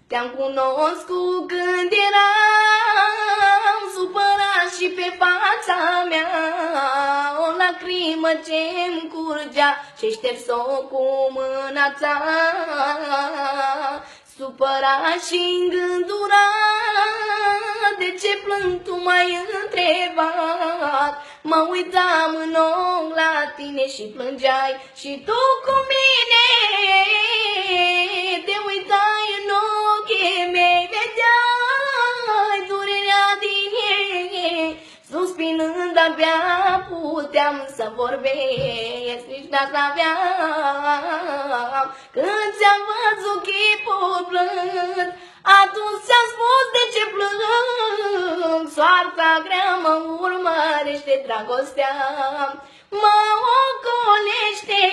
Te-am cunoscut când eram supărat și pe fața mea o lacrimă ce-mi curgea și șters-o cu mâna ta. Supărat și îngândurat, de ce plâng tu m-ai întrebat? Mă uitam în ochi la tine și plângeai și tu cu mine. Te uitai în ochii mei, vedeai durerea din ei. Suspinând abia puteam să vorbesc, nici n-aveam. Când ți-am văzut chipul plând, atunci ți-am spus de ce plâng. Soarta grea mă urmărește, dragostea mă ocolește.